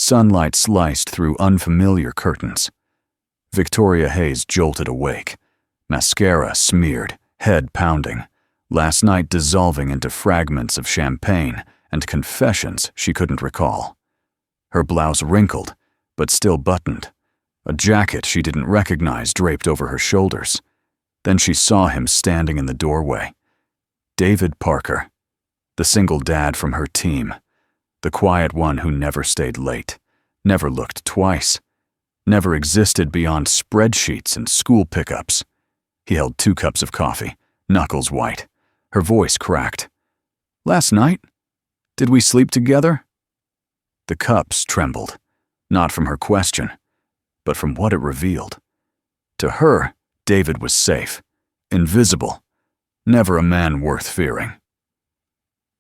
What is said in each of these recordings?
Sunlight sliced through unfamiliar curtains. Victoria Hayes jolted awake. Mascara smeared, head pounding. Last night dissolving into fragments of champagne and confessions she couldn't recall. Her blouse wrinkled, but still buttoned. A jacket she didn't recognize draped over her shoulders. Then she saw him standing in the doorway. David Parker, the single dad from her team, the quiet one who never stayed late, never looked twice, never existed beyond spreadsheets and school pickups. He held 2 cups of coffee, knuckles white. Her voice cracked. "Last night? Did we sleep together?" The cups trembled, not from her question, but from what it revealed. To her, David was safe, invisible, never a man worth fearing.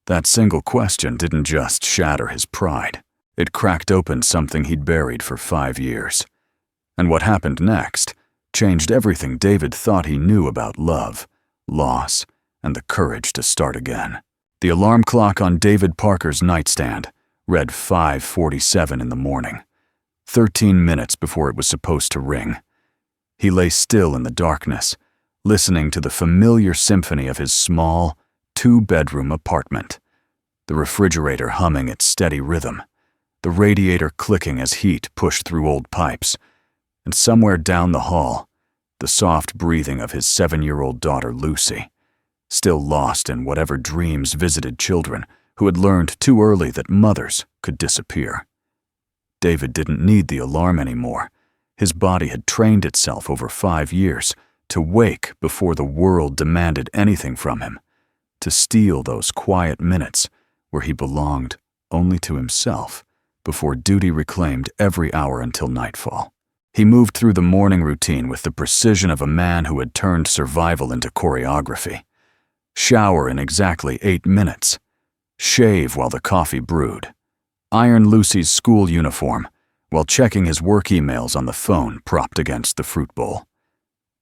That single question didn't just shatter his pride. It cracked open something he'd buried for 5 years. And what happened next changed everything David thought he knew about love, loss, and the courage to start again. The alarm clock on David Parker's nightstand read 5:47 in the morning, 13 minutes before it was supposed to ring. He lay still in the darkness, listening to the familiar symphony of his small, 2-bedroom apartment, the refrigerator humming its steady rhythm, the radiator clicking as heat pushed through old pipes, and somewhere down the hall, the soft breathing of his 7-year-old daughter Lucy, still lost in whatever dreams visited children who had learned too early that mothers could disappear. David didn't need the alarm anymore. His body had trained itself over 5 years to wake before the world demanded anything from him, to steal those quiet minutes where he belonged only to himself before duty reclaimed every hour until nightfall. He moved through the morning routine with the precision of a man who had turned survival into choreography. Shower in exactly 8 minutes. Shave while the coffee brewed. Iron Lucy's school uniform while checking his work emails on the phone propped against the fruit bowl.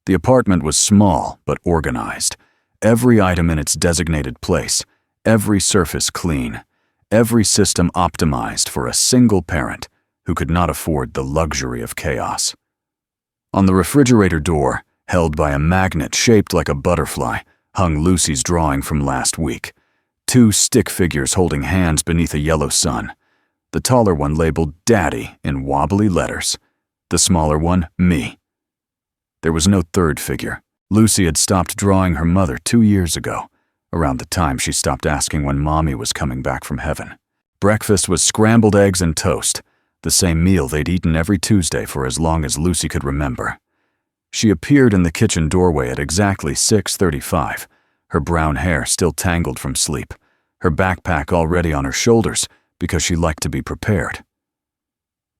The apartment was small but organized. Every item in its designated place, every surface clean, every system optimized for a single parent who could not afford the luxury of chaos. On the refrigerator door, held by a magnet shaped like a butterfly, hung Lucy's drawing from last week. 2 stick figures holding hands beneath a yellow sun. The taller one labeled Daddy in wobbly letters. The smaller one, Me. There was no third figure. Lucy had stopped drawing her mother 2 years ago, around the time she stopped asking when Mommy was coming back from heaven. Breakfast was scrambled eggs and toast, the same meal they'd eaten every Tuesday for as long as Lucy could remember. She appeared in the kitchen doorway at exactly 6:35, her brown hair still tangled from sleep, her backpack already on her shoulders because she liked to be prepared.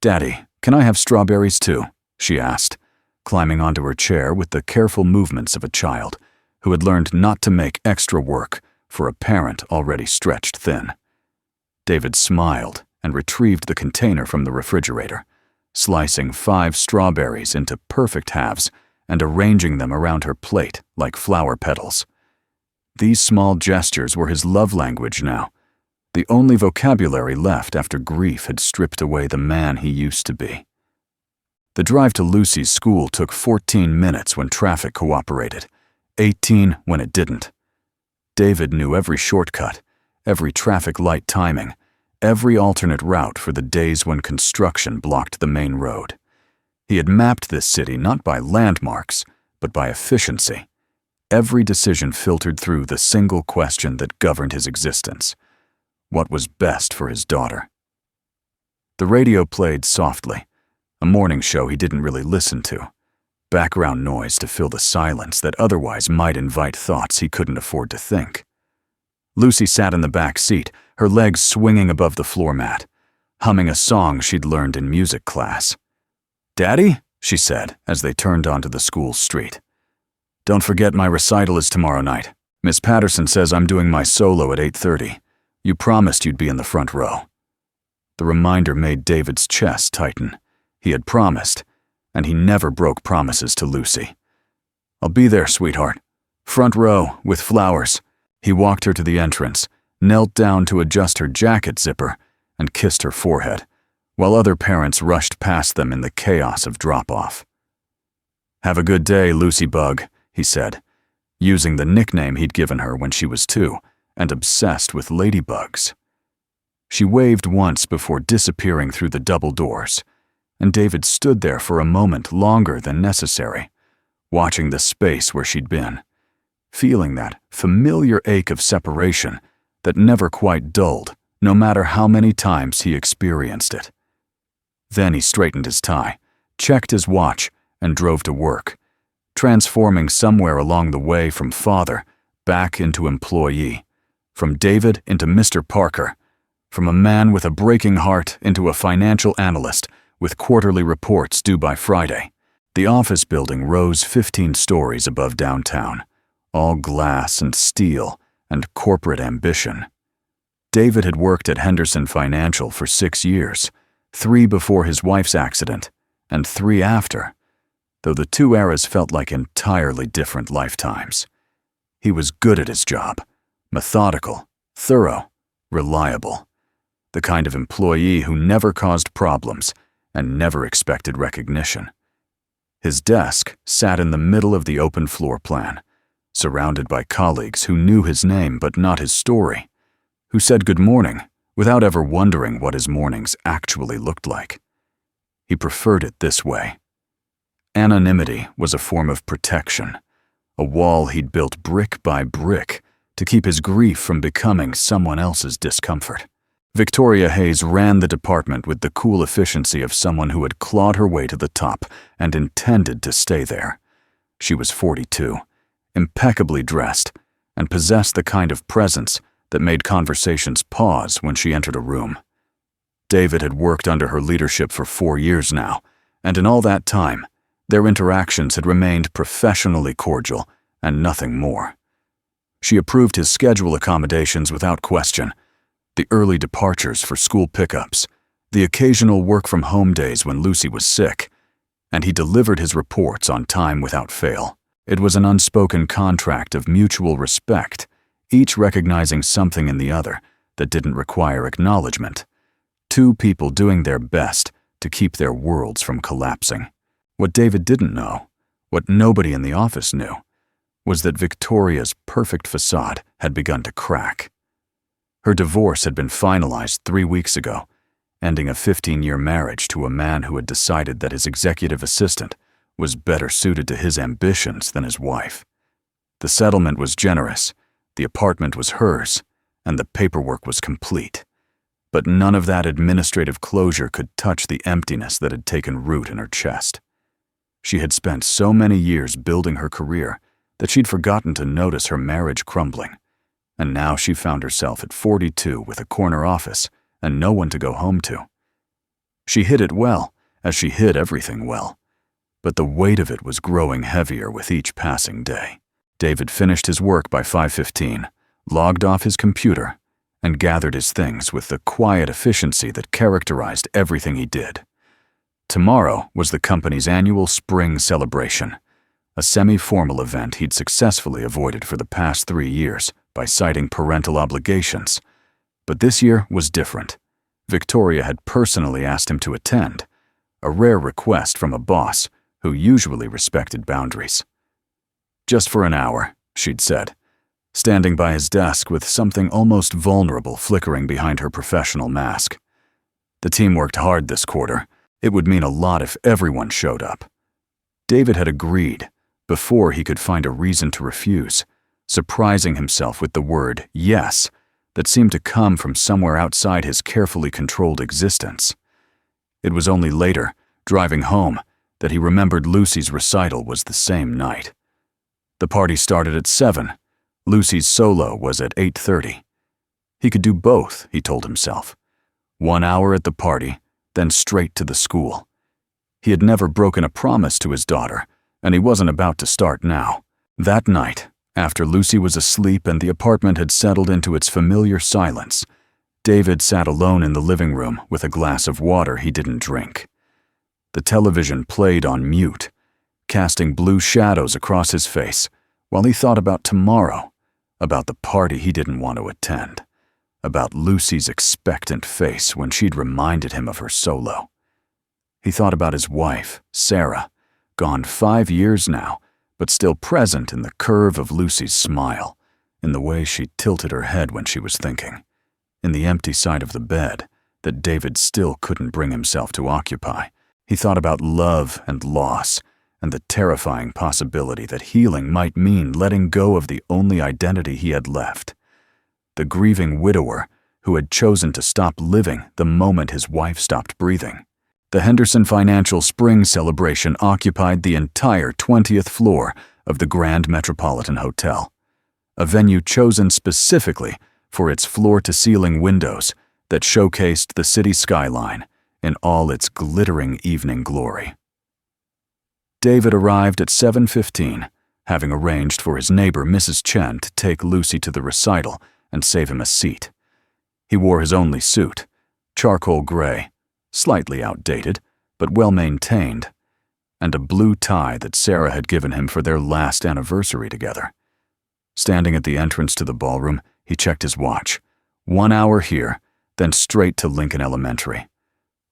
"Daddy, can I have strawberries too?" she asked, climbing onto her chair with the careful movements of a child who had learned not to make extra work for a parent already stretched thin. David smiled and retrieved the container from the refrigerator, slicing 5 strawberries into perfect halves and arranging them around her plate like flower petals. These small gestures were his love language now, the only vocabulary left after grief had stripped away the man he used to be. The drive to Lucy's school took 14 minutes when traffic cooperated, 18 when it didn't. David knew every shortcut, every traffic light timing, every alternate route for the days when construction blocked the main road. He had mapped this city not by landmarks, but by efficiency. Every decision filtered through the single question that governed his existence. What was best for his daughter? The radio played softly, a morning show he didn't really listen to. Background noise to fill the silence that otherwise might invite thoughts he couldn't afford to think. Lucy sat in the back seat, her legs swinging above the floor mat, humming a song she'd learned in music class. "Daddy," she said as they turned onto the school street. "Don't forget my recital is tomorrow night. Miss Patterson says I'm doing my solo at 8:30. You promised you'd be in the front row." The reminder made David's chest tighten. He had promised, and he never broke promises to Lucy. "I'll be there, sweetheart. Front row, with flowers." He walked her to the entrance, knelt down to adjust her jacket zipper, and kissed her forehead, while other parents rushed past them in the chaos of drop-off. "Have a good day, Lucy Bug," he said, using the nickname he'd given her when she was 2 and obsessed with ladybugs. She waved once before disappearing through the double doors, and David stood there for a moment longer than necessary, watching the space where she'd been, feeling that familiar ache of separation that never quite dulled, no matter how many times he experienced it. Then he straightened his tie, checked his watch, and drove to work, transforming somewhere along the way from father back into employee, from David into Mr. Parker, from a man with a breaking heart into a financial analyst with quarterly reports due by Friday. The office building rose 15 stories above downtown, all glass and steel and corporate ambition. David had worked at Henderson Financial for 6 years, 3 before his wife's accident, and 3 after, though the 2 eras felt like entirely different lifetimes. He was good at his job, methodical, thorough, reliable, the kind of employee who never caused problems and never expected recognition. His desk sat in the middle of the open floor plan, surrounded by colleagues who knew his name but not his story, who said good morning without ever wondering what his mornings actually looked like. He preferred it this way. Anonymity was a form of protection, a wall he'd built brick by brick to keep his grief from becoming someone else's discomfort. Victoria Hayes ran the department with the cool efficiency of someone who had clawed her way to the top and intended to stay there. She was 42, impeccably dressed, and possessed the kind of presence that made conversations pause when she entered a room. David had worked under her leadership for 4 years now, and in all that time, their interactions had remained professionally cordial and nothing more. She approved his schedule accommodations without question, the early departures for school pickups, the occasional work-from-home days when Lucy was sick, and he delivered his reports on time without fail. It was an unspoken contract of mutual respect, each recognizing something in the other that didn't require acknowledgement. 2 people doing their best to keep their worlds from collapsing. What David didn't know, what nobody in the office knew, was that Victoria's perfect facade had begun to crack. Her divorce had been finalized 3 weeks ago, ending a 15-year marriage to a man who had decided that his executive assistant was better suited to his ambitions than his wife. The settlement was generous, the apartment was hers, and the paperwork was complete. But none of that administrative closure could touch the emptiness that had taken root in her chest. She had spent so many years building her career that she'd forgotten to notice her marriage crumbling, and now she found herself at 42 with a corner office and no one to go home to. She hid it well, as she hid everything well, but the weight of it was growing heavier with each passing day. David finished his work by 5:15, logged off his computer, and gathered his things with the quiet efficiency that characterized everything he did. Tomorrow was the company's annual spring celebration, a semi-formal event he'd successfully avoided for the past 3 years by citing parental obligations. But this year was different. Victoria had personally asked him to attend, a rare request from a boss who usually respected boundaries. "Just for an hour," she'd said, standing by his desk with something almost vulnerable flickering behind her professional mask. The team worked hard this quarter. It would mean a lot if everyone showed up. David had agreed before he could find a reason to refuse, surprising himself with the word yes that seemed to come from somewhere outside his carefully controlled existence. It was only later, driving home, that he remembered Lucy's recital was the same night. The party started at 7. Lucy's solo was at 8:30. He could do both, he told himself. 1 hour at the party, then straight to the school. He had never broken a promise to his daughter, and he wasn't about to start now. That night, after Lucy was asleep and the apartment had settled into its familiar silence, David sat alone in the living room with a glass of water he didn't drink. The television played on mute, casting blue shadows across his face while he thought about tomorrow, about the party he didn't want to attend, about Lucy's expectant face when she'd reminded him of her solo. He thought about his wife, Sarah, gone 5 years now, but still present in the curve of Lucy's smile, in the way she tilted her head when she was thinking, in the empty side of the bed that David still couldn't bring himself to occupy. He thought about love and loss, and the terrifying possibility that healing might mean letting go of the only identity he had left. The grieving widower who had chosen to stop living the moment his wife stopped breathing. The Henderson Financial Spring celebration occupied the entire 20th floor of the Grand Metropolitan Hotel, a venue chosen specifically for its floor-to-ceiling windows that showcased the city skyline in all its glittering evening glory. David arrived at 7:15, having arranged for his neighbor Mrs. Chen to take Lucy to the recital and save him a seat. He wore his only suit, charcoal gray, slightly outdated, but well-maintained, and a blue tie that Sarah had given him for their last anniversary together. Standing at the entrance to the ballroom, he checked his watch. 1 hour here, then straight to Lincoln Elementary.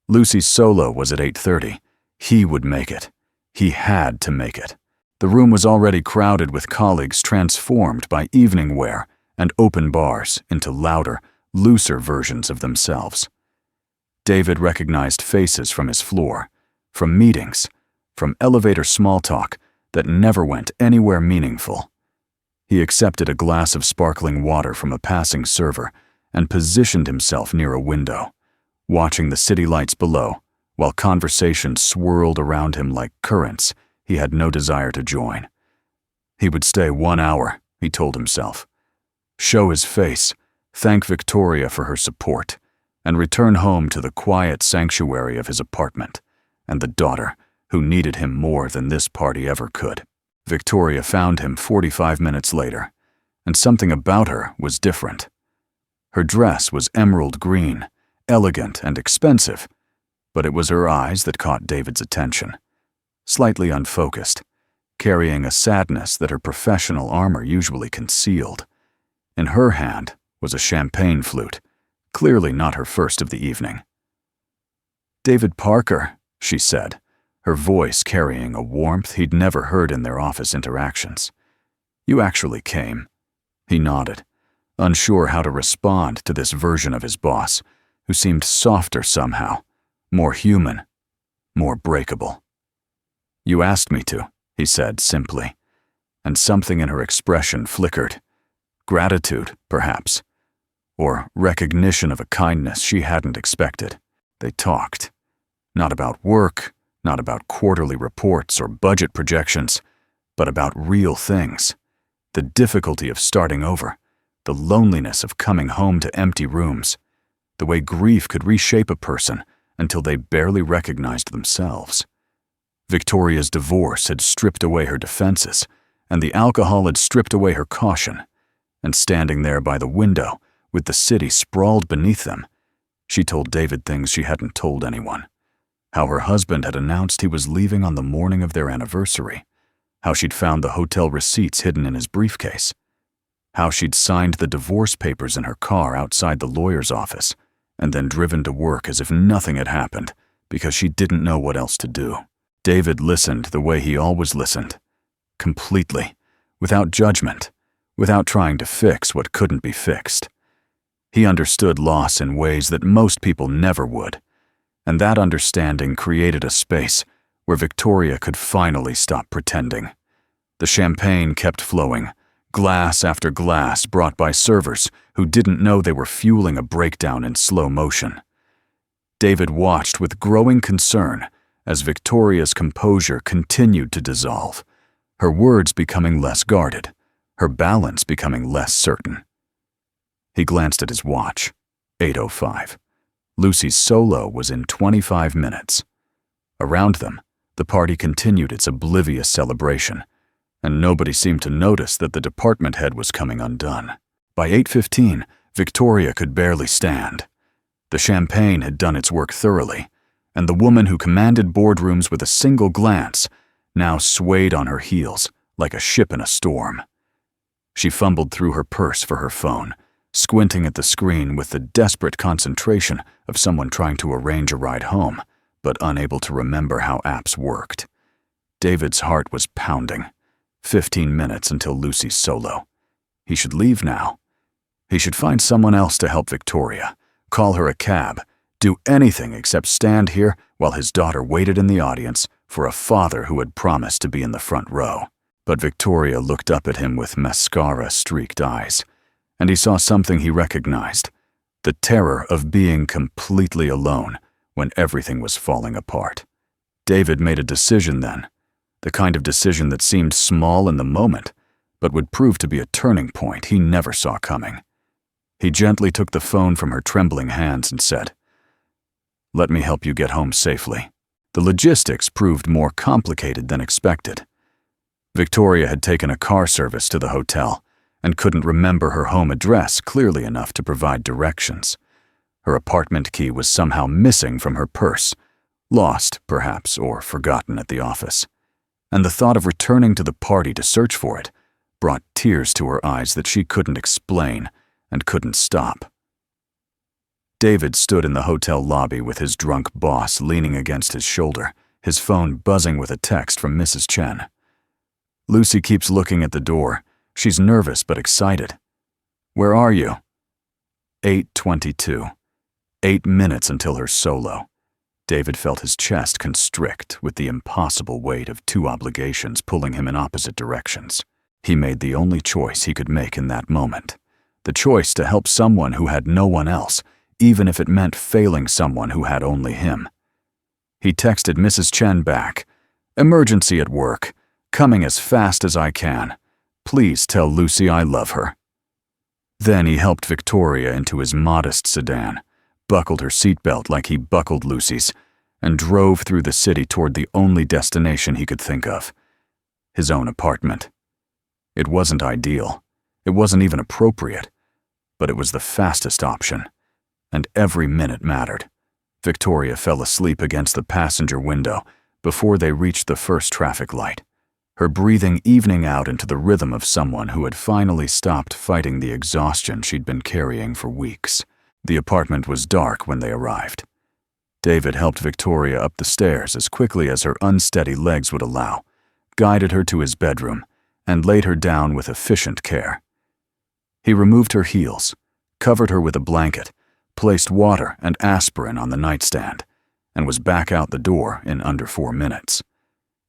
Lucy's solo was at 8:30. He would make it. He had to make it. The room was already crowded with colleagues transformed by evening wear and open bars into louder, looser versions of themselves. David recognized faces from his floor, from meetings, from elevator small talk that never went anywhere meaningful. He accepted a glass of sparkling water from a passing server and positioned himself near a window, watching the city lights below, while conversations swirled around him like currents he had no desire to join. He would stay 1 hour, he told himself. Show his face, thank Victoria for her support, and return home to the quiet sanctuary of his apartment and the daughter who needed him more than this party ever could. Victoria found him 45 minutes later, and something about her was different. Her dress was emerald green, elegant and expensive, but it was her eyes that caught David's attention. Slightly unfocused, carrying a sadness that her professional armor usually concealed. In her hand was a champagne flute, clearly not her first of the evening. "David Parker," she said, her voice carrying a warmth he'd never heard in their office interactions. "You actually came." He nodded, unsure how to respond to this version of his boss, who seemed softer somehow, more human, more breakable. "You asked me to," he said simply, and something in her expression flickered. Gratitude, perhaps, or recognition of a kindness she hadn't expected. They talked, not about work, not about quarterly reports or budget projections, but about real things. The difficulty of starting over, the loneliness of coming home to empty rooms, the way grief could reshape a person until they barely recognized themselves. Victoria's divorce had stripped away her defenses, and the alcohol had stripped away her caution. And standing there by the window, with the city sprawled beneath them, she told David things she hadn't told anyone. How her husband had announced he was leaving on the morning of their anniversary. How she'd found the hotel receipts hidden in his briefcase. How she'd signed the divorce papers in her car outside the lawyer's office, and then driven to work as if nothing had happened because she didn't know what else to do. David listened the way he always listened, completely, without judgment, without trying to fix what couldn't be fixed. He understood loss in ways that most people never would, and that understanding created a space where Victoria could finally stop pretending. The champagne kept flowing, glass after glass brought by servers who didn't know they were fueling a breakdown in slow motion. David watched with growing concern as Victoria's composure continued to dissolve, her words becoming less guarded, her balance becoming less certain. He glanced at his watch. 8:05. Lucy's solo was in 25 minutes. Around them, the party continued its oblivious celebration, and nobody seemed to notice that the department head was coming undone. By 8:15, Victoria could barely stand. The champagne had done its work thoroughly, and the woman who commanded boardrooms with a single glance now swayed on her heels like a ship in a storm. She fumbled through her purse for her phone, squinting at the screen with the desperate concentration of someone trying to arrange a ride home, but unable to remember how apps worked. David's heart was pounding. 15 minutes until Lucy's solo. He should leave now. He should find someone else to help Victoria, call her a cab, do anything except stand here while his daughter waited in the audience for a father who had promised to be in the front row. But Victoria looked up at him with mascara-streaked eyes, and he saw something he recognized, the terror of being completely alone when everything was falling apart. David made a decision then, the kind of decision that seemed small in the moment, but would prove to be a turning point he never saw coming. He gently took the phone from her trembling hands and said, "Let me help you get home safely." The logistics proved more complicated than expected. Victoria had taken a car service to the hotel and couldn't remember her home address clearly enough to provide directions. Her apartment key was somehow missing from her purse, lost, perhaps, or forgotten at the office. And the thought of returning to the party to search for it brought tears to her eyes that she couldn't explain and couldn't stop. David stood in the hotel lobby with his drunk boss leaning against his shoulder, his phone buzzing with a text from Mrs. Chen. Lucy keeps looking at the door. She's nervous but excited. "Where are you?" 8:22. 8 minutes until her solo. David felt his chest constrict with the impossible weight of 2 obligations pulling him in opposite directions. He made the only choice he could make in that moment. The choice to help someone who had no one else, even if it meant failing someone who had only him. He texted Mrs. Chen back, "Emergency at work. Coming as fast as I can. Please tell Lucy I love her." Then he helped Victoria into his modest sedan, buckled her seatbelt like he buckled Lucy's, and drove through the city toward the only destination he could think of, his own apartment. It wasn't ideal. It wasn't even appropriate, but it was the fastest option, and every minute mattered. Victoria fell asleep against the passenger window before they reached the first traffic light, her breathing evening out into the rhythm of someone who had finally stopped fighting the exhaustion she'd been carrying for weeks. The apartment was dark when they arrived. David helped Victoria up the stairs as quickly as her unsteady legs would allow, guided her to his bedroom, and laid her down with efficient care. He removed her heels, covered her with a blanket, placed water and aspirin on the nightstand, and was back out the door in under 4 minutes.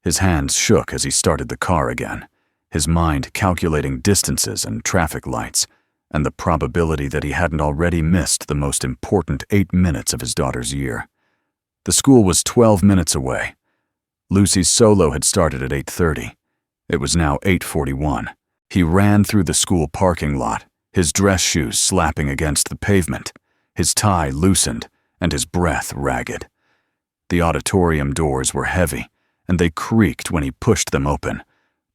His hands shook as he started the car again, his mind calculating distances and traffic lights, and the probability that he hadn't already missed the most important 8 minutes of his daughter's year. The school was 12 minutes away. Lucy's solo had started at 8:30. It was now 8:41. He ran through the school parking lot, his dress shoes slapping against the pavement, his tie loosened, and his breath ragged. The auditorium doors were heavy, and they creaked when he pushed them open,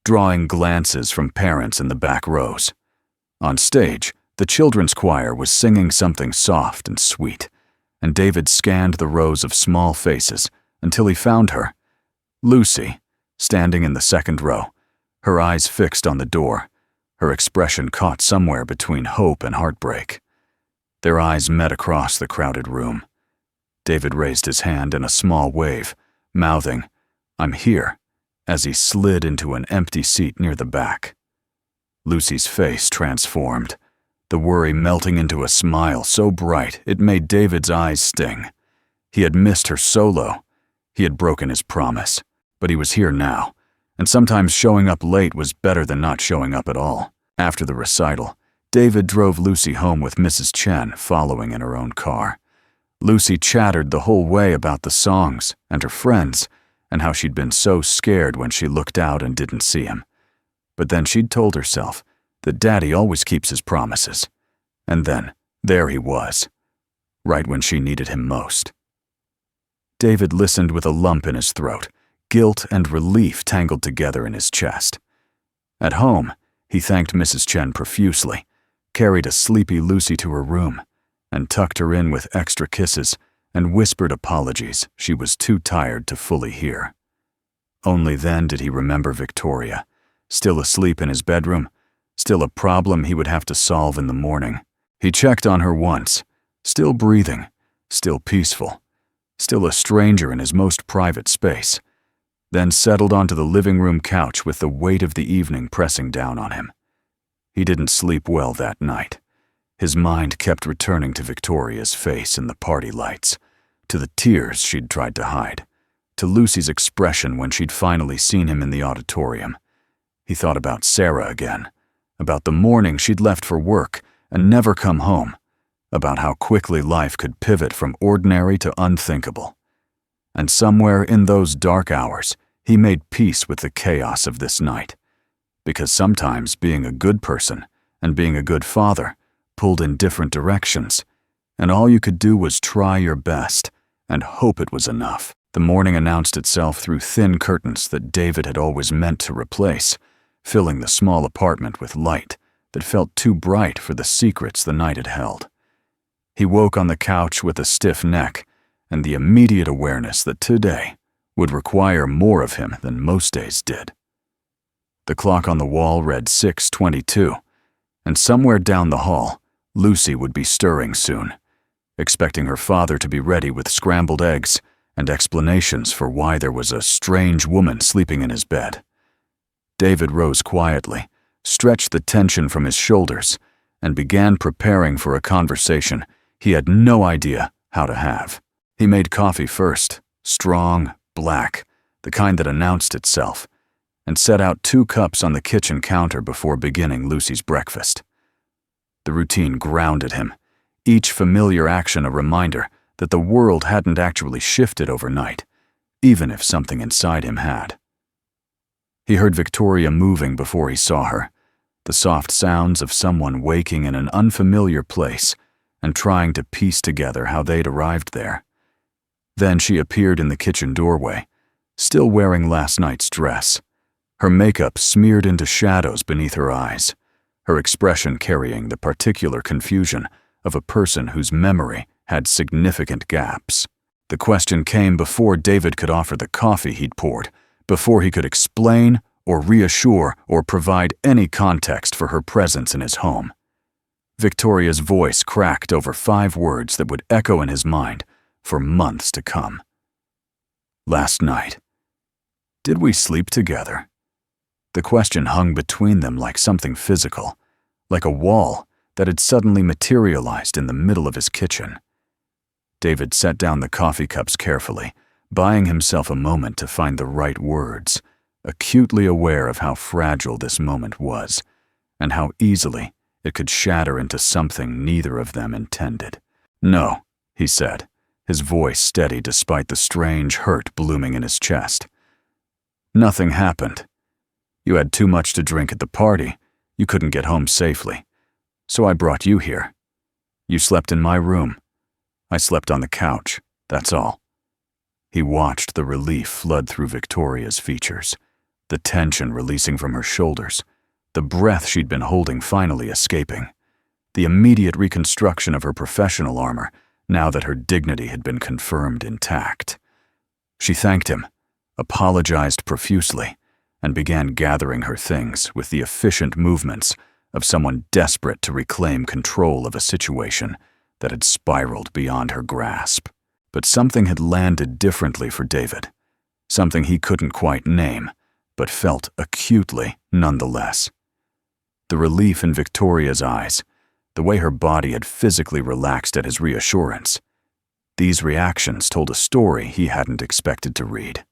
drawing glances from parents in the back rows. On stage, the children's choir was singing something soft and sweet, and David scanned the rows of small faces until he found her, Lucy, standing in the second row, her eyes fixed on the door, her expression caught somewhere between hope and heartbreak. Their eyes met across the crowded room. David raised his hand in a small wave, mouthing, "I'm here," as he slid into an empty seat near the back. Lucy's face transformed, the worry melting into a smile so bright it made David's eyes sting. He had missed her solo. He had broken his promise, but he was here now, and sometimes showing up late was better than not showing up at all. After the recital, David drove Lucy home with Mrs. Chen following in her own car. Lucy chattered the whole way about the songs and her friends and how she'd been so scared when she looked out and didn't see him. But then she'd told herself that Daddy always keeps his promises. And then, there he was, right when she needed him most. David listened with a lump in his throat, guilt and relief tangled together in his chest. At home, he thanked Mrs. Chen profusely, carried a sleepy Lucy to her room, and tucked her in with extra kisses and whispered apologies she was too tired to fully hear. Only then did he remember Victoria, still asleep in his bedroom, still a problem he would have to solve in the morning. He checked on her once, still breathing, still peaceful, still a stranger in his most private space, then settled onto the living room couch with the weight of the evening pressing down on him. He didn't sleep well that night. His mind kept returning to Victoria's face in the party lights, to the tears she'd tried to hide, to Lucy's expression when she'd finally seen him in the auditorium. He thought about Sarah again, about the morning she'd left for work and never come home, about how quickly life could pivot from ordinary to unthinkable. And somewhere in those dark hours, he made peace with the chaos of this night. Because sometimes being a good person and being a good father pulled in different directions, and all you could do was try your best and hope it was enough. The morning announced itself through thin curtains that David had always meant to replace, filling the small apartment with light that felt too bright for the secrets the night had held. He woke on the couch with a stiff neck and the immediate awareness that today would require more of him than most days did. The clock on the wall read 6:22, and somewhere down the hall, Lucy would be stirring soon, expecting her father to be ready with scrambled eggs and explanations for why there was a strange woman sleeping in his bed. David rose quietly, stretched the tension from his shoulders, and began preparing for a conversation he had no idea how to have. He made coffee first, strong, black, the kind that announced itself, and set out 2 cups on the kitchen counter before beginning Lucy's breakfast. The routine grounded him, each familiar action a reminder that the world hadn't actually shifted overnight, even if something inside him had. He heard Victoria moving before he saw her, the soft sounds of someone waking in an unfamiliar place and trying to piece together how they'd arrived there. Then she appeared in the kitchen doorway, still wearing last night's dress, her makeup smeared into shadows beneath her eyes, her expression carrying the particular confusion of a person whose memory had significant gaps. The question came before David could offer the coffee he'd poured, before he could explain or reassure or provide any context for her presence in his home. Victoria's voice cracked over 5 words that would echo in his mind for months to come. Last night. Did we sleep together? The question hung between them like something physical, like a wall that had suddenly materialized in the middle of his kitchen. David set down the coffee cups carefully, buying himself a moment to find the right words, acutely aware of how fragile this moment was, and how easily it could shatter into something neither of them intended. "No," he said, his voice steady despite the strange hurt blooming in his chest. "Nothing happened. You had too much to drink at the party. You couldn't get home safely. So I brought you here. You slept in my room. I slept on the couch, that's all." He watched the relief flood through Victoria's features, the tension releasing from her shoulders, the breath she'd been holding finally escaping, the immediate reconstruction of her professional armor now that her dignity had been confirmed intact. She thanked him, apologized profusely, and began gathering her things with the efficient movements of someone desperate to reclaim control of a situation that had spiraled beyond her grasp. But something had landed differently for David, something he couldn't quite name, but felt acutely nonetheless. The relief in Victoria's eyes, the way her body had physically relaxed at his reassurance. These reactions told a story he hadn't expected to read.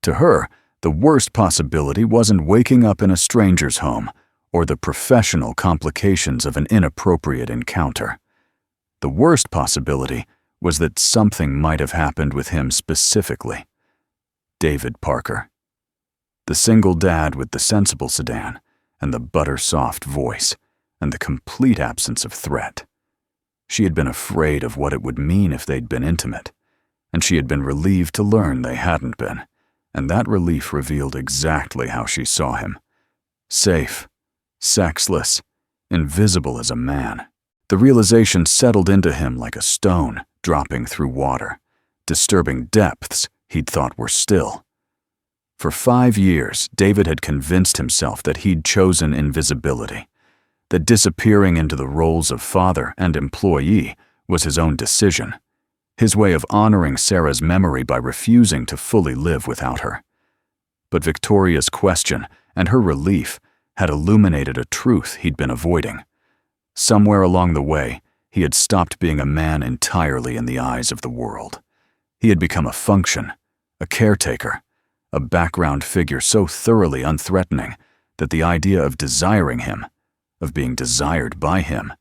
To her, the worst possibility wasn't waking up in a stranger's home or the professional complications of an inappropriate encounter. The worst possibility was that something might have happened with him specifically. David Parker. The single dad with the sensible sedan and the butter-soft voice and the complete absence of threat. She had been afraid of what it would mean if they'd been intimate, and she had been relieved to learn they hadn't been, and that relief revealed exactly how she saw him. Safe, sexless, invisible as a man. The realization settled into him like a stone dropping through water, disturbing depths he'd thought were still. For 5 years, David had convinced himself that he'd chosen invisibility, that disappearing into the roles of father and employee was his own decision, his way of honoring Sarah's memory by refusing to fully live without her. But Victoria's question and her relief had illuminated a truth he'd been avoiding. Somewhere along the way, he had stopped being a man entirely in the eyes of the world. He had become a function, a caretaker, a background figure so thoroughly unthreatening that the idea of desiring him, of being desired by him,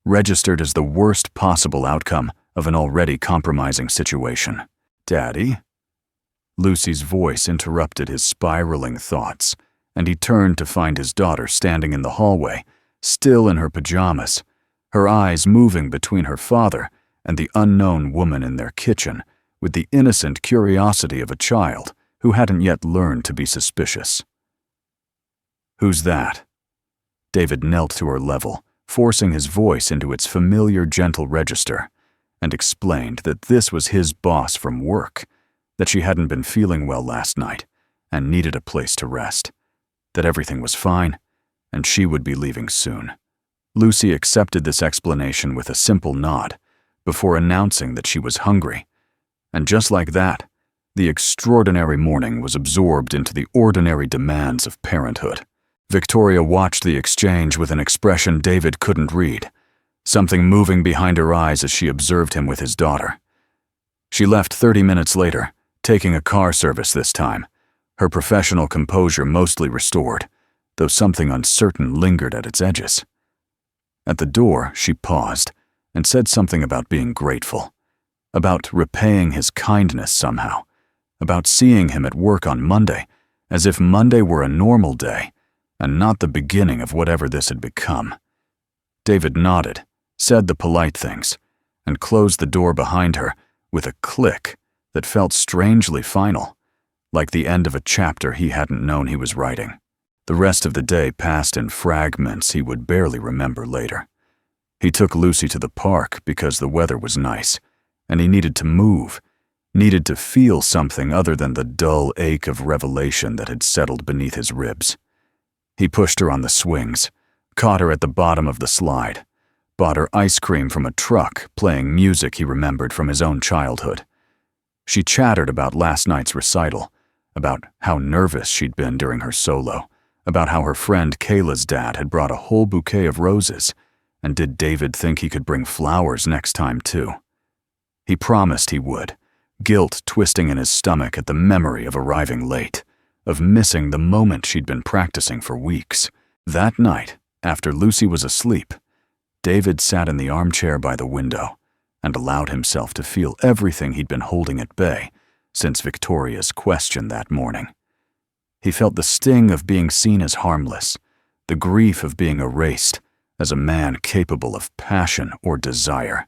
registered as the worst possible outcome of an already compromising situation. "Daddy?" Lucy's voice interrupted his spiraling thoughts, and he turned to find his daughter standing in the hallway, still in her pajamas, her eyes moving between her father and the unknown woman in their kitchen with the innocent curiosity of a child who hadn't yet learned to be suspicious. "Who's that?" David knelt to her level, forcing his voice into its familiar gentle register, and explained that this was his boss from work, that she hadn't been feeling well last night and needed a place to rest, that everything was fine and she would be leaving soon. Lucy accepted this explanation with a simple nod before announcing that she was hungry, and just like that, the extraordinary morning was absorbed into the ordinary demands of parenthood. Victoria watched the exchange with an expression David couldn't read, something moving behind her eyes as she observed him with his daughter. She left 30 minutes later, taking a car service this time, her professional composure mostly restored, though something uncertain lingered at its edges. At the door, she paused and said something about being grateful, about repaying his kindness somehow, about seeing him at work on Monday, as if Monday were a normal day and not the beginning of whatever this had become. David nodded, said the polite things, and closed the door behind her with a click that felt strangely final, like the end of a chapter he hadn't known he was writing. The rest of the day passed in fragments he would barely remember later. He took Lucy to the park because the weather was nice, and he needed to move, needed to feel something other than the dull ache of revelation that had settled beneath his ribs. He pushed her on the swings, caught her at the bottom of the slide, bought her ice cream from a truck playing music he remembered from his own childhood. She chattered about last night's recital, about how nervous she'd been during her solo, about how her friend Kayla's dad had brought a whole bouquet of roses, and did David think he could bring flowers next time too? He promised he would, guilt twisting in his stomach at the memory of arriving late, of missing the moment she'd been practicing for weeks. That night, after Lucy was asleep, David sat in the armchair by the window and allowed himself to feel everything he'd been holding at bay since Victoria's question that morning. He felt the sting of being seen as harmless, the grief of being erased as a man capable of passion or desire.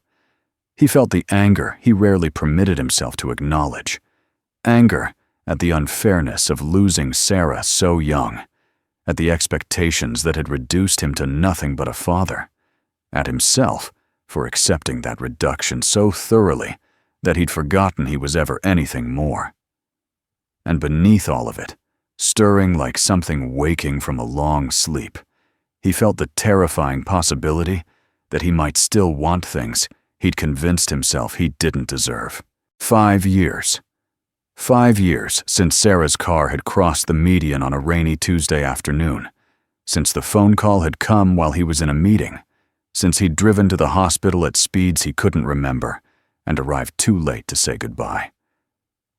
He felt the anger he rarely permitted himself to acknowledge, anger at the unfairness of losing Sarah so young, at the expectations that had reduced him to nothing but a father, at himself for accepting that reduction so thoroughly that he'd forgotten he was ever anything more. And beneath all of it, stirring like something waking from a long sleep, he felt the terrifying possibility that he might still want things he'd convinced himself he didn't deserve. 5 years. 5 years since Sarah's car had crossed the median on a rainy Tuesday afternoon, since the phone call had come while he was in a meeting, since he'd driven to the hospital at speeds he couldn't remember and arrived too late to say goodbye.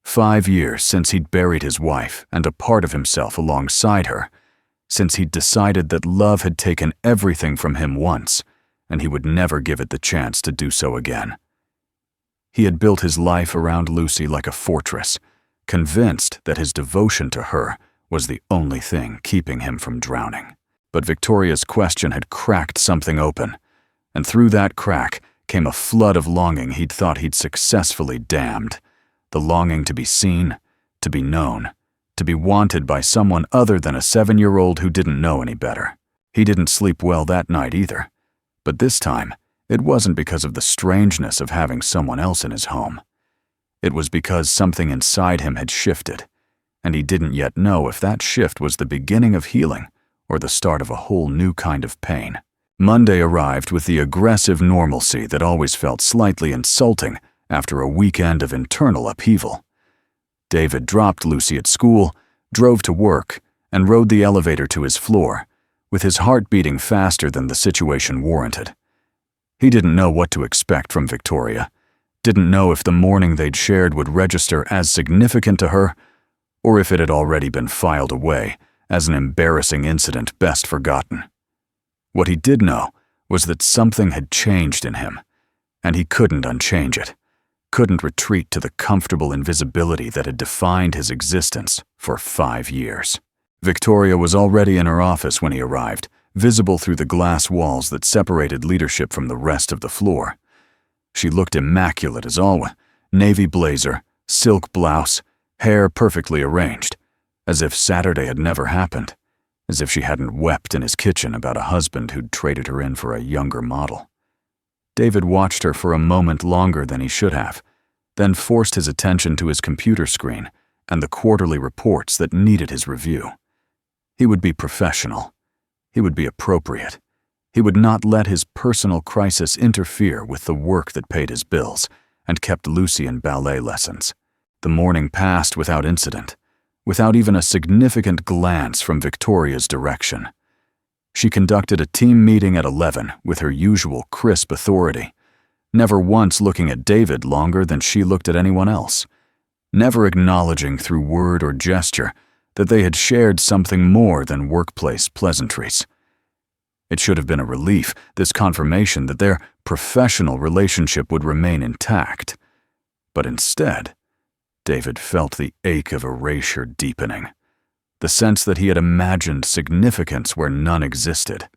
5 years since he'd buried his wife and a part of himself alongside her, since he'd decided that love had taken everything from him once and he would never give it the chance to do so again. He had built his life around Lucy like a fortress, convinced that his devotion to her was the only thing keeping him from drowning. But Victoria's question had cracked something open, and through that crack came a flood of longing he'd thought he'd successfully dammed, the longing to be seen, to be known, to be wanted by someone other than a 7-year-old who didn't know any better. He didn't sleep well that night either, but this time, it wasn't because of the strangeness of having someone else in his home. It was because something inside him had shifted, and he didn't yet know if that shift was the beginning of healing or the start of a whole new kind of pain. Monday arrived with the aggressive normalcy that always felt slightly insulting after a weekend of internal upheaval. David dropped Lucy at school, drove to work, and rode the elevator to his floor, with his heart beating faster than the situation warranted. He didn't know what to expect from Victoria, didn't know if the morning they'd shared would register as significant to her, or if it had already been filed away as an embarrassing incident best forgotten. What he did know was that something had changed in him, and he couldn't unchange it, couldn't retreat to the comfortable invisibility that had defined his existence for 5 years. Victoria was already in her office when he arrived, visible through the glass walls that separated leadership from the rest of the floor. She looked immaculate as always, navy blazer, silk blouse, hair perfectly arranged, as if Saturday had never happened, as if she hadn't wept in his kitchen about a husband who'd traded her in for a younger model. David watched her for a moment longer than he should have, then forced his attention to his computer screen and the quarterly reports that needed his review. He would be professional. He would be appropriate. He would not let his personal crisis interfere with the work that paid his bills and kept Lucy in ballet lessons. The morning passed without incident, without even a significant glance from Victoria's direction. She conducted a team meeting at 11 with her usual crisp authority, never once looking at David longer than she looked at anyone else, never acknowledging through word or gesture that they had shared something more than workplace pleasantries. It should have been a relief, this confirmation that their professional relationship would remain intact. But instead, David felt the ache of erasure deepening, the sense that he had imagined significance where none existed,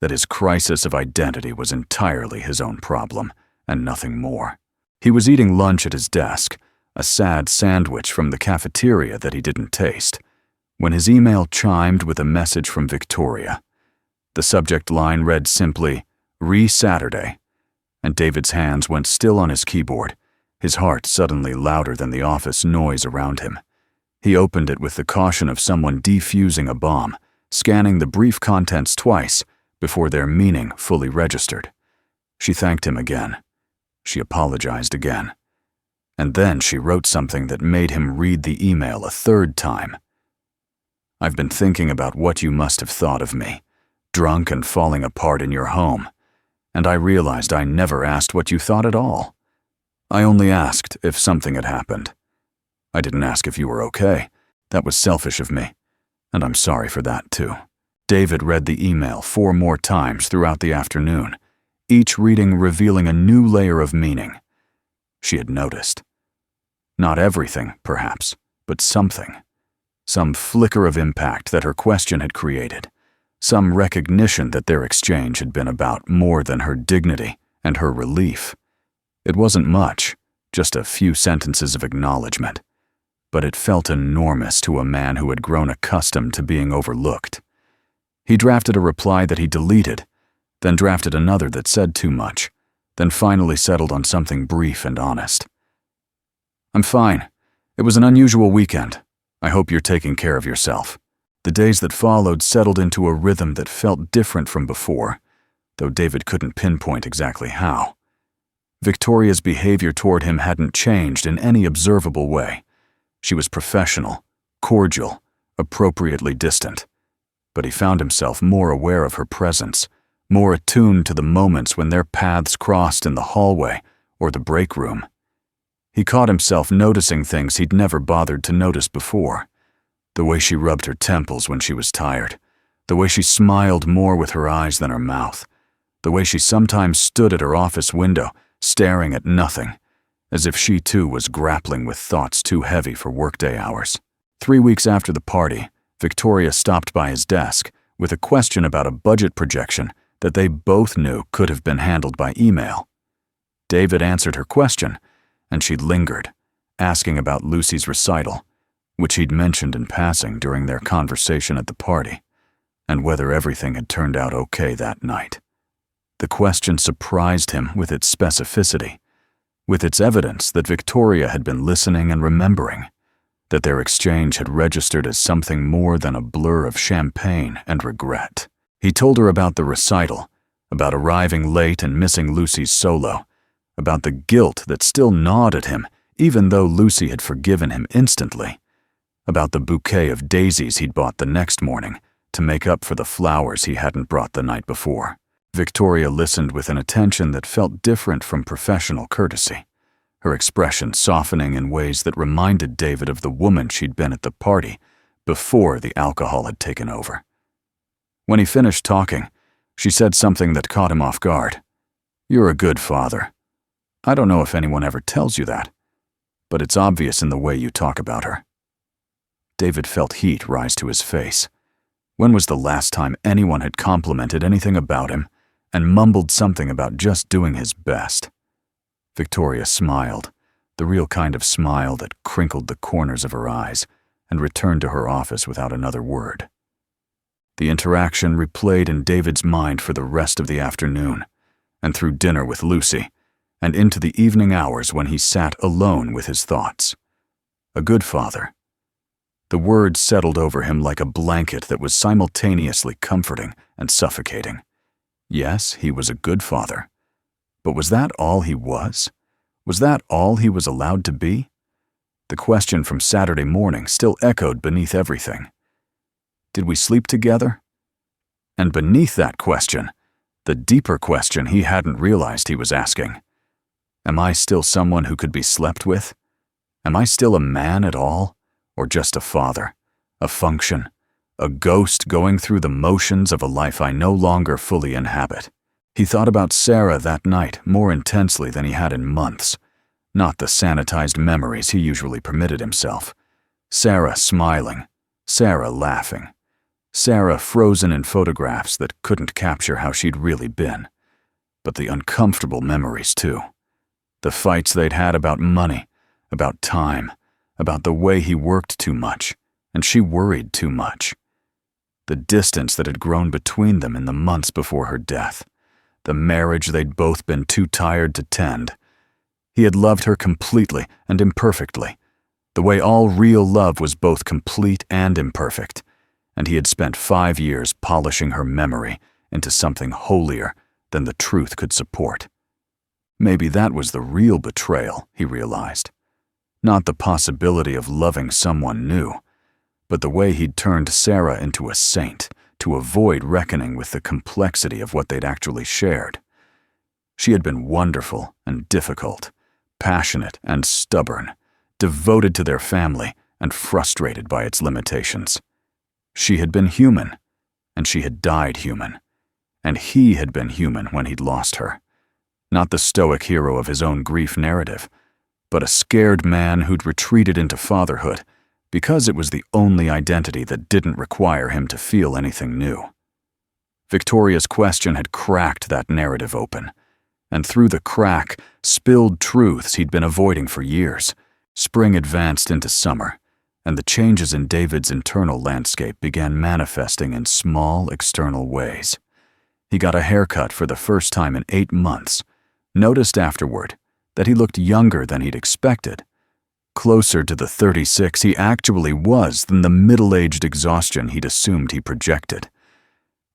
that his crisis of identity was entirely his own problem and nothing more. He was eating lunch at his desk, a sad sandwich from the cafeteria that he didn't taste, when his email chimed with a message from Victoria. The subject line read simply, "Re-Saturday," and David's hands went still on his keyboard, his heart suddenly louder than the office noise around him. He opened it with the caution of someone defusing a bomb, scanning the brief contents twice before their meaning fully registered. She thanked him again. She apologized again. And then she wrote something that made him read the email a third time. "I've been thinking about what you must have thought of me, drunk and falling apart in your home, and I realized I never asked what you thought at all. I only asked if something had happened. I didn't ask if you were okay. That was selfish of me, and I'm sorry for that too." David read the email 4 more times throughout the afternoon, each reading revealing a new layer of meaning. She had noticed. Not everything, perhaps, but something. Some flicker of impact that her question had created. Some recognition that their exchange had been about more than her dignity and her relief. It wasn't much, just a few sentences of acknowledgement, but it felt enormous to a man who had grown accustomed to being overlooked. He drafted a reply that he deleted, then drafted another that said too much, then finally settled on something brief and honest. "I'm fine. It was an unusual weekend. I hope you're taking care of yourself." The days that followed settled into a rhythm that felt different from before, though David couldn't pinpoint exactly how. Victoria's behavior toward him hadn't changed in any observable way. She was professional, cordial, appropriately distant. But he found himself more aware of her presence, more attuned to the moments when their paths crossed in the hallway or the break room. He caught himself noticing things he'd never bothered to notice before. The way she rubbed her temples when she was tired, the way she smiled more with her eyes than her mouth, the way she sometimes stood at her office window, staring at nothing, as if she too was grappling with thoughts too heavy for workday hours. 3 weeks after the party, Victoria stopped by his desk with a question about a budget projection that they both knew could have been handled by email. David answered her question, and she lingered, asking about Lucy's recital, which he'd mentioned in passing during their conversation at the party, and whether everything had turned out okay that night. The question surprised him with its specificity, with its evidence that Victoria had been listening and remembering, that their exchange had registered as something more than a blur of champagne and regret. He told her about the recital, about arriving late and missing Lucy's solo, about the guilt that still gnawed at him even though Lucy had forgiven him instantly, about the bouquet of daisies he'd bought the next morning to make up for the flowers he hadn't brought the night before. Victoria listened with an attention that felt different from professional courtesy, her expression softening in ways that reminded David of the woman she'd been at the party before the alcohol had taken over. When he finished talking, she said something that caught him off guard. "You're a good father. I don't know if anyone ever tells you that, but it's obvious in the way you talk about her." David felt heat rise to his face. When was the last time anyone had complimented anything about him and mumbled something about just doing his best? Victoria smiled, the real kind of smile that crinkled the corners of her eyes, and returned to her office without another word. The interaction replayed in David's mind for the rest of the afternoon, and through dinner with Lucy, and into the evening hours when he sat alone with his thoughts. A good father. The word settled over him like a blanket that was simultaneously comforting and suffocating. Yes, he was a good father. But was that all he was? Was that all he was allowed to be? The question from Saturday morning still echoed beneath everything. Did we sleep together? And beneath that question, the deeper question he hadn't realized he was asking. Am I still someone who could be slept with? Am I still a man at all? Or just a father, a function, a ghost going through the motions of a life I no longer fully inhabit? He thought about Sarah that night more intensely than he had in months, not the sanitized memories he usually permitted himself. Sarah smiling, Sarah laughing, Sarah frozen in photographs that couldn't capture how she'd really been. But the uncomfortable memories too. The fights they'd had about money, about time, about the way he worked too much, and she worried too much. The distance that had grown between them in the months before her death. The marriage they'd both been too tired to tend. He had loved her completely and imperfectly, the way all real love was both complete and imperfect, and he had spent 5 years polishing her memory into something holier than the truth could support. Maybe that was the real betrayal, he realized. Not the possibility of loving someone new, but the way he'd turned Sarah into a saint to avoid reckoning with the complexity of what they'd actually shared. She had been wonderful and difficult, passionate and stubborn, devoted to their family and frustrated by its limitations. She had been human, and she had died human, and he had been human when he'd lost her. Not the stoic hero of his own grief narrative, but a scared man who'd retreated into fatherhood because it was the only identity that didn't require him to feel anything new. Victoria's question had cracked that narrative open, and through the crack, spilled truths he'd been avoiding for years. Spring advanced into summer, and the changes in David's internal landscape began manifesting in small external ways. He got a haircut for the first time in 8 months, noticed afterward that he looked younger than he'd expected, closer to the 36 he actually was than the middle-aged exhaustion he'd assumed he projected.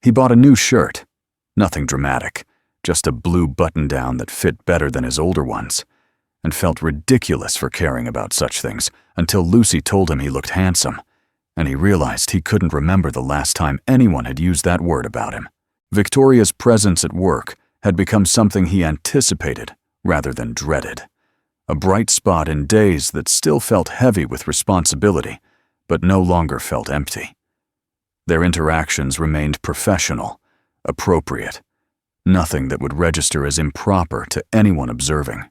He bought a new shirt, nothing dramatic, just a blue button-down that fit better than his older ones, and felt ridiculous for caring about such things until Lucy told him he looked handsome, and he realized he couldn't remember the last time anyone had used that word about him. Victoria's presence at work had become something he anticipated rather than dreaded, a bright spot in days that still felt heavy with responsibility, but no longer felt empty. Their interactions remained professional, appropriate, nothing that would register as improper to anyone observing.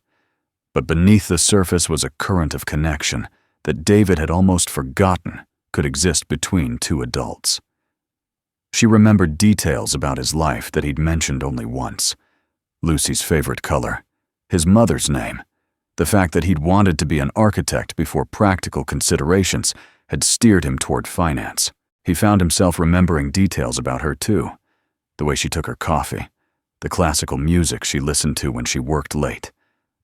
But beneath the surface was a current of connection that David had almost forgotten could exist between two adults. She remembered details about his life that he'd mentioned only once. Lucy's favorite color, his mother's name, the fact that he'd wanted to be an architect before practical considerations had steered him toward finance. He found himself remembering details about her too, the way she took her coffee, the classical music she listened to when she worked late,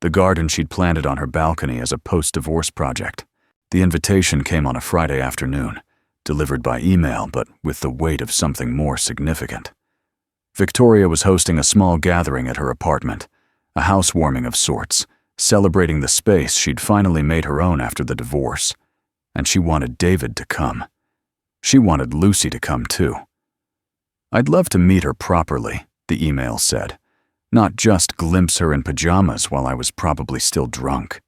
the garden she'd planted on her balcony as a post-divorce project. The invitation came on a Friday afternoon, delivered by email but with the weight of something more significant. Victoria was hosting a small gathering at her apartment, a housewarming of sorts, celebrating the space she'd finally made her own after the divorce. And she wanted David to come. She wanted Lucy to come too. "I'd love to meet her properly," the email said, "not just glimpse her in pajamas while I was probably still drunk."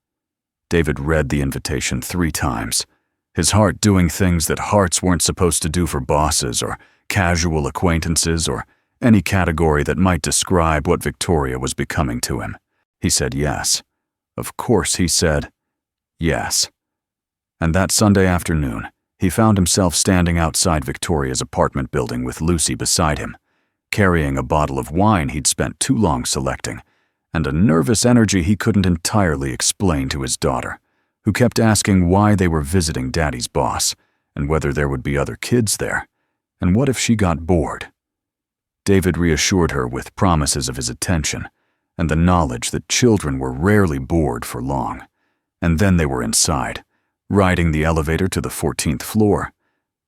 David read the invitation 3 times, his heart doing things that hearts weren't supposed to do for bosses or casual acquaintances or any category that might describe what Victoria was becoming to him. He said yes. Of course he said yes. And that Sunday afternoon, he found himself standing outside Victoria's apartment building with Lucy beside him, carrying a bottle of wine he'd spent too long selecting, and a nervous energy he couldn't entirely explain to his daughter, who kept asking why they were visiting Daddy's boss, and whether there would be other kids there, and what if she got bored. David reassured her with promises of his attention, and the knowledge that children were rarely bored for long. And then they were inside, riding the elevator to the 14th floor,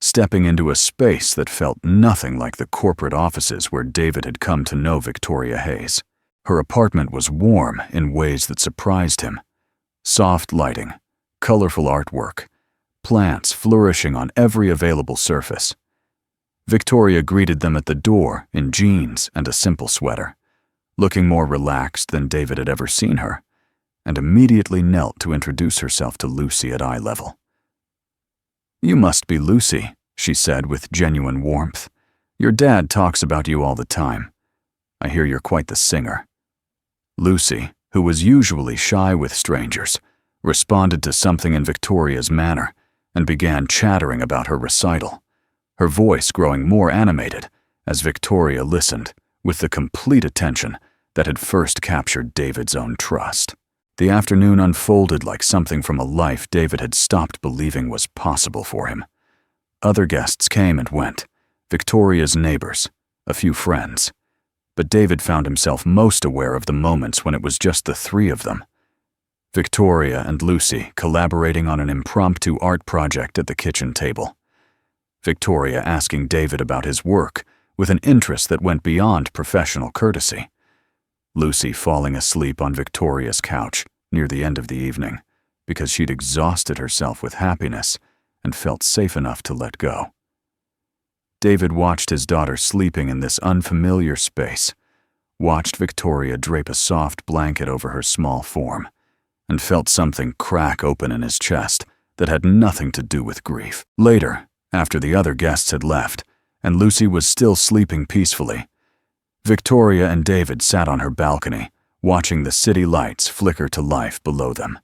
stepping into a space that felt nothing like the corporate offices where David had come to know Victoria Hayes. Her apartment was warm in ways that surprised him. Soft lighting, colorful artwork, plants flourishing on every available surface. Victoria greeted them at the door in jeans and a simple sweater, looking more relaxed than David had ever seen her, and immediately knelt to introduce herself to Lucy at eye level. "You must be Lucy," she said with genuine warmth. "Your dad talks about you all the time. I hear you're quite the singer." Lucy, who was usually shy with strangers, responded to something in Victoria's manner and began chattering about her recital, her voice growing more animated as Victoria listened with the complete attention that had first captured David's own trust. The afternoon unfolded like something from a life David had stopped believing was possible for him. Other guests came and went, Victoria's neighbors, a few friends. But David found himself most aware of the moments when it was just the 3 of them. Victoria and Lucy collaborating on an impromptu art project at the kitchen table. Victoria asking David about his work with an interest that went beyond professional courtesy. Lucy falling asleep on Victoria's couch near the end of the evening because she'd exhausted herself with happiness and felt safe enough to let go. David watched his daughter sleeping in this unfamiliar space, watched Victoria drape a soft blanket over her small form, and felt something crack open in his chest that had nothing to do with grief. Later, after the other guests had left, and Lucy was still sleeping peacefully, Victoria and David sat on her balcony, watching the city lights flicker to life below them.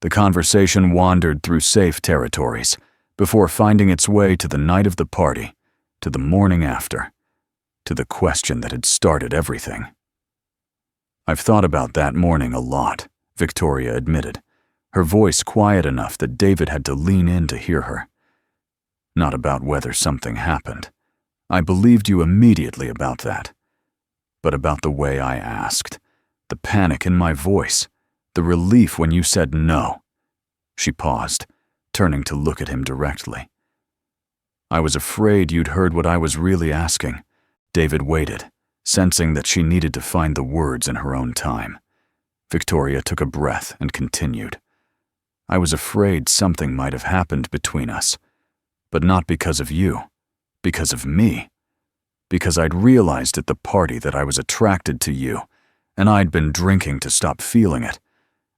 The conversation wandered through safe territories before finding its way to the night of the party, to the morning after, to the question that had started everything. "I've thought about that morning a lot," Victoria admitted, her voice quiet enough that David had to lean in to hear her. "Not about whether something happened. I believed you immediately about that. But about the way I asked, the panic in my voice, the relief when you said no." She paused, turning to look at him directly. "I was afraid you'd heard what I was really asking." David waited, sensing that she needed to find the words in her own time. Victoria took a breath and continued. "I was afraid something might have happened between us, but not because of you, because of me. Because I'd realized at the party that I was attracted to you, and I'd been drinking to stop feeling it,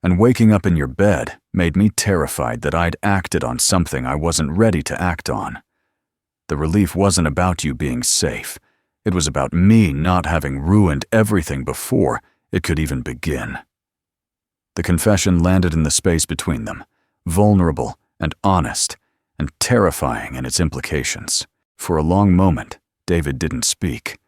and waking up in your bed made me terrified that I'd acted on something I wasn't ready to act on. The relief wasn't about you being safe. It was about me not having ruined everything before it could even begin." The confession landed in the space between them, vulnerable and honest, and terrifying in its implications. For a long moment, David didn't speak.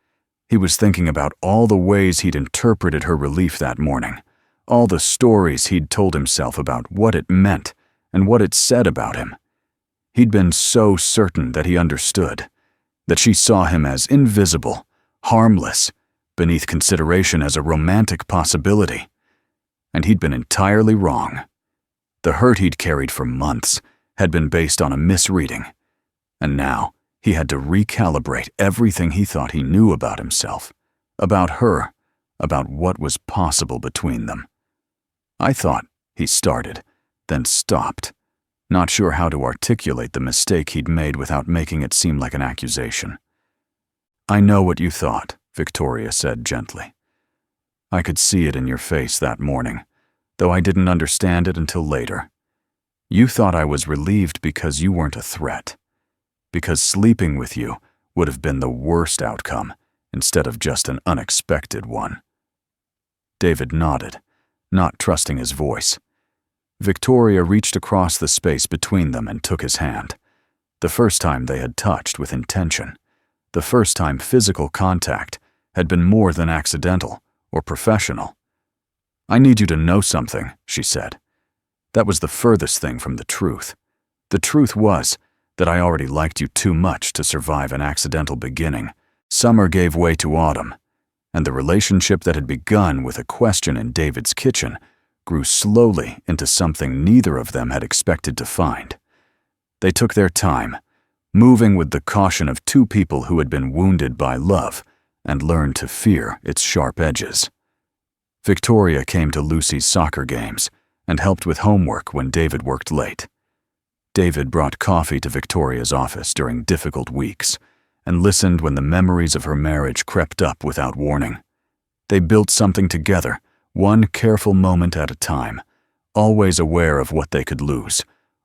He was thinking about all the ways he'd interpreted her relief that morning, all the stories he'd told himself about what it meant and what it said about him. He'd been so certain that he understood, that she saw him as invisible, harmless, beneath consideration as a romantic possibility. And he'd been entirely wrong. The hurt he'd carried for months had been based on a misreading, and now He had to recalibrate everything he thought he knew about himself, about her, about what was possible between them. "I thought," he started, then stopped, not sure how to articulate the mistake he'd made without making it seem like an accusation. "I know what you thought," Victoria said gently. "I could see it in your face that morning, though I didn't understand it until later. You thought I was relieved because you weren't a threat, because sleeping with you would have been the worst outcome instead of just an unexpected one." David nodded, not trusting his voice. Victoria reached across the space between them and took his hand. The first time they had touched with intention. The first time physical contact had been more than accidental or professional. "I need you to know something," she said. That was the furthest thing from the truth. The truth was that I already liked you too much to survive an accidental beginning. Summer gave way to autumn, and the relationship that had begun with a question in David's kitchen grew slowly into something neither of them had expected to find. They took their time, moving with the caution of two people who had been wounded by love and learned to fear its sharp edges. Victoria came to Lucy's soccer games and helped with homework when David worked late. David brought coffee to Victoria's office during difficult weeks and listened when the memories of her marriage crept up without warning. They built something together, one careful moment at a time, always aware of what they could lose,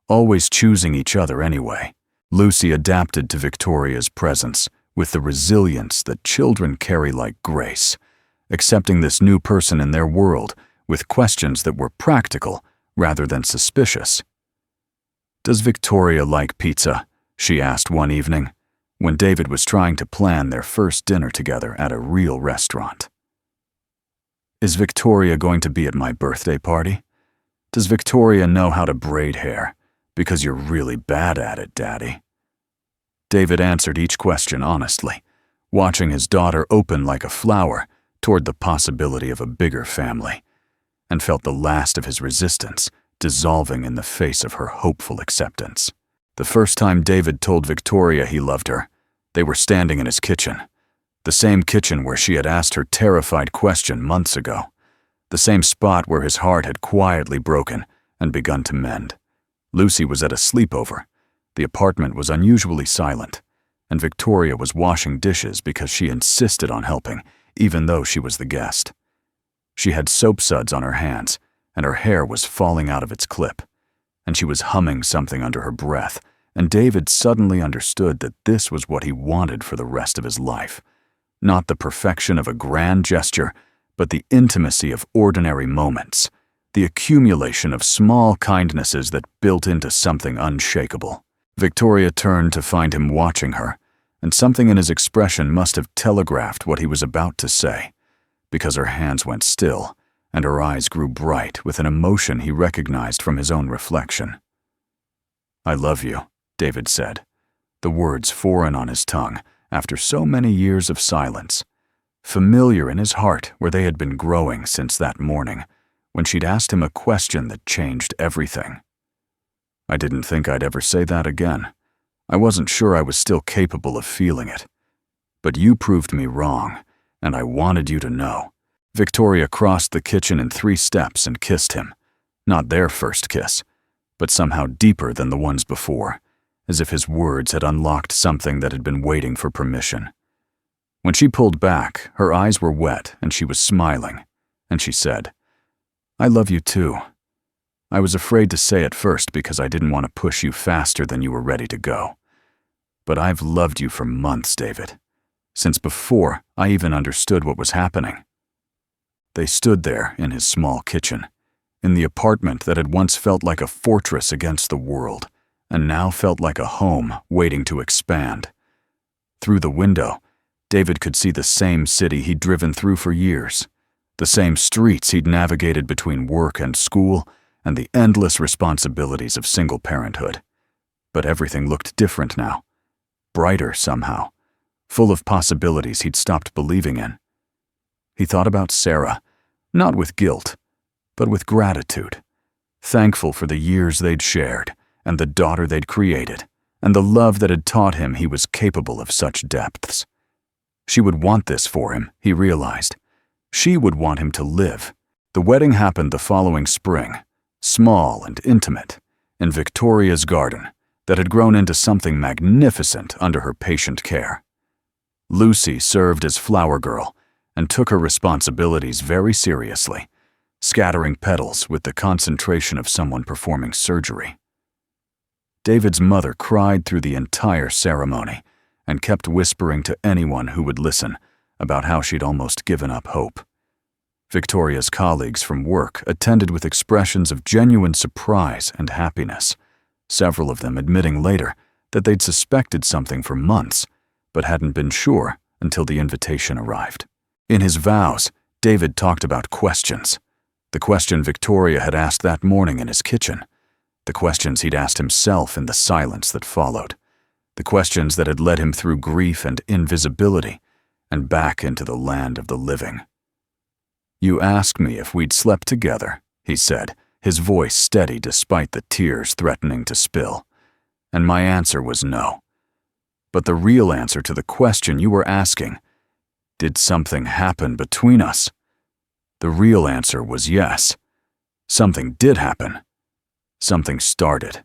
always choosing each other anyway. Lucy adapted to Victoria's presence with the resilience that children carry like grace, accepting this new person in their world with questions that were practical rather than suspicious. "Does Victoria like pizza?" she asked one evening, when David was trying to plan their first dinner together at a real restaurant. "Is Victoria going to be at my birthday party? Does Victoria know how to braid hair? Because you're really bad at it, Daddy." David answered each question honestly, watching his daughter open like a flower toward the possibility of a bigger family, and felt the last of his resistance dissolving in the face of her hopeful acceptance. The first time David told Victoria he loved her, they were standing in his kitchen, the same kitchen where she had asked her terrified question months ago, the same spot where his heart had quietly broken and begun to mend. Lucy was at a sleepover. The apartment was unusually silent, and Victoria was washing dishes because she insisted on helping, even though she was the guest. She had soap suds on her hands, and her hair was falling out of its clip, and she was humming something under her breath, and David suddenly understood that this was what he wanted for the rest of his life. Not the perfection of a grand gesture, but the intimacy of ordinary moments, the accumulation of small kindnesses that built into something unshakable. Victoria turned to find him watching her, and something in his expression must have telegraphed what he was about to say, because her hands went still, and her eyes grew bright with an emotion he recognized from his own reflection. "I love you," David said, the words foreign on his tongue after so many years of silence, familiar in his heart where they had been growing since that morning when she'd asked him a question that changed everything. "I didn't think I'd ever say that again. I wasn't sure I was still capable of feeling it. But you proved me wrong, and I wanted you to know." Victoria crossed the kitchen in 3 steps and kissed him. Not their first kiss, but somehow deeper than the ones before, as if his words had unlocked something that had been waiting for permission. When she pulled back, her eyes were wet and she was smiling, and she said, "I love you too. I was afraid to say it first because I didn't want to push you faster than you were ready to go. But I've loved you for months, David, since before I even understood what was happening." They stood there in his small kitchen, in the apartment that had once felt like a fortress against the world, and now felt like a home waiting to expand. Through the window, David could see the same city he'd driven through for years, the same streets he'd navigated between work and school, and the endless responsibilities of single parenthood. But everything looked different now, brighter somehow, full of possibilities he'd stopped believing in. He thought about Sarah, not with guilt, but with gratitude, thankful for the years they'd shared and the daughter they'd created, and the love that had taught him he was capable of such depths. She would want this for him, he realized. She would want him to live. The wedding happened the following spring, small and intimate, in Victoria's garden that had grown into something magnificent under her patient care. Lucy served as flower girl and took her responsibilities very seriously, scattering petals with the concentration of someone performing surgery. David's mother cried through the entire ceremony and kept whispering to anyone who would listen about how she'd almost given up hope. Victoria's colleagues from work attended with expressions of genuine surprise and happiness, several of them admitting later that they'd suspected something for months, but hadn't been sure until the invitation arrived. In his vows, David talked about questions. The question Victoria had asked that morning in his kitchen. The questions he'd asked himself in the silence that followed. The questions that had led him through grief and invisibility and back into the land of the living. "You asked me if we'd slept together," he said, his voice steady despite the tears threatening to spill. "And my answer was no. But the real answer to the question you were asking, did something happen between us? The real answer was yes. Something did happen. Something started.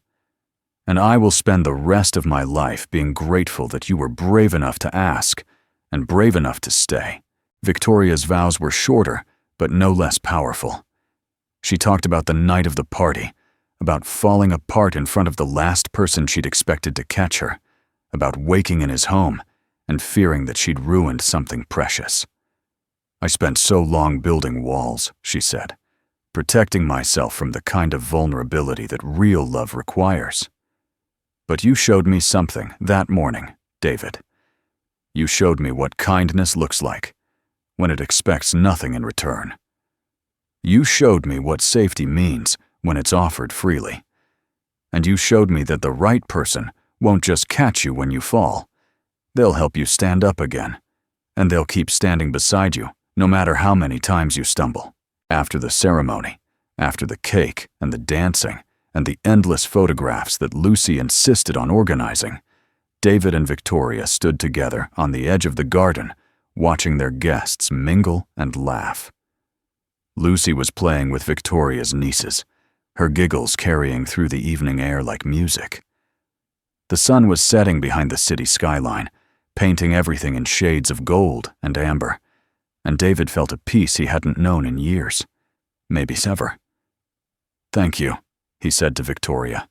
And I will spend the rest of my life being grateful that you were brave enough to ask and brave enough to stay." Victoria's vows were shorter, but no less powerful. She talked about the night of the party, about falling apart in front of the last person she'd expected to catch her, about waking in his home and fearing that she'd ruined something precious. "I spent so long building walls," she said, "protecting myself from the kind of vulnerability that real love requires. But you showed me something that morning, David. You showed me what kindness looks like, when it expects nothing in return. You showed me what safety means when it's offered freely. And you showed me that the right person won't just catch you when you fall. They'll help you stand up again, and they'll keep standing beside you no matter how many times you stumble." After the ceremony, after the cake and the dancing and the endless photographs that Lucy insisted on organizing, David and Victoria stood together on the edge of the garden, watching their guests mingle and laugh. Lucy was playing with Victoria's nieces, her giggles carrying through the evening air like music. The sun was setting behind the city skyline, painting everything in shades of gold and amber, and David felt a peace he hadn't known in years, maybe ever. "Thank you," he said to Victoria,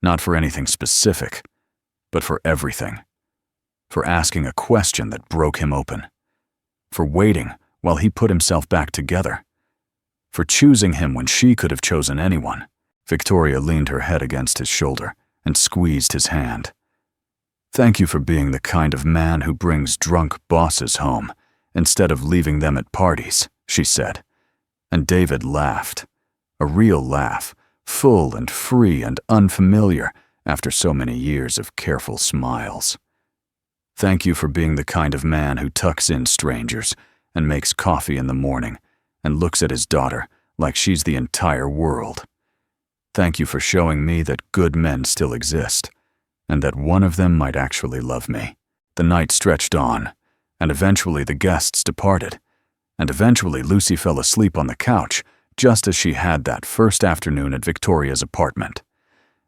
not for anything specific, but for everything. For asking a question that broke him open. For waiting while he put himself back together. For choosing him when she could have chosen anyone. Victoria leaned her head against his shoulder and squeezed his hand. "Thank you for being the kind of man who brings drunk bosses home instead of leaving them at parties," she said. And David laughed. A real laugh, full and free and unfamiliar after so many years of careful smiles. "Thank you for being the kind of man who tucks in strangers and makes coffee in the morning and looks at his daughter like she's the entire world. Thank you for showing me that good men still exist, and that one of them might actually love me." The night stretched on, and eventually the guests departed, and eventually Lucy fell asleep on the couch just as she had that first afternoon at Victoria's apartment.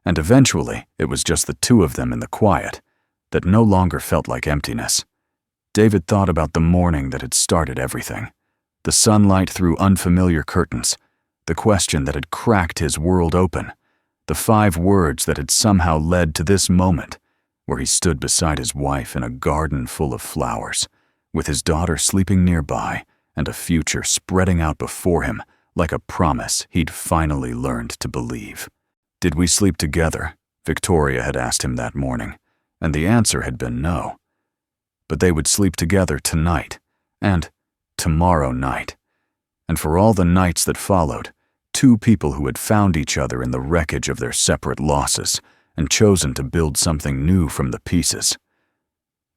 And eventually it was just the two of them in the quiet that no longer felt like emptiness. David thought about the morning that had started everything, the sunlight through unfamiliar curtains, the question that had cracked his world open, the 5 words that had somehow led to this moment where he stood beside his wife in a garden full of flowers, with his daughter sleeping nearby and a future spreading out before him like a promise he'd finally learned to believe. "Did we sleep together?" Victoria had asked him that morning, and the answer had been no. But they would sleep together tonight, and tomorrow night, and for all the nights that followed, 2 people who had found each other in the wreckage of their separate losses and chosen to build something new from the pieces.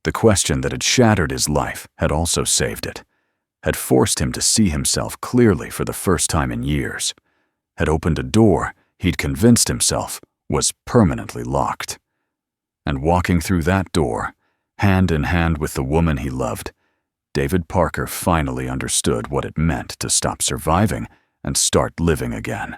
The question that had shattered his life had also saved it, had forced him to see himself clearly for the first time in years, had opened a door he'd convinced himself was permanently locked. And walking through that door, hand in hand with the woman he loved, David Parker finally understood what it meant to stop surviving and start living again.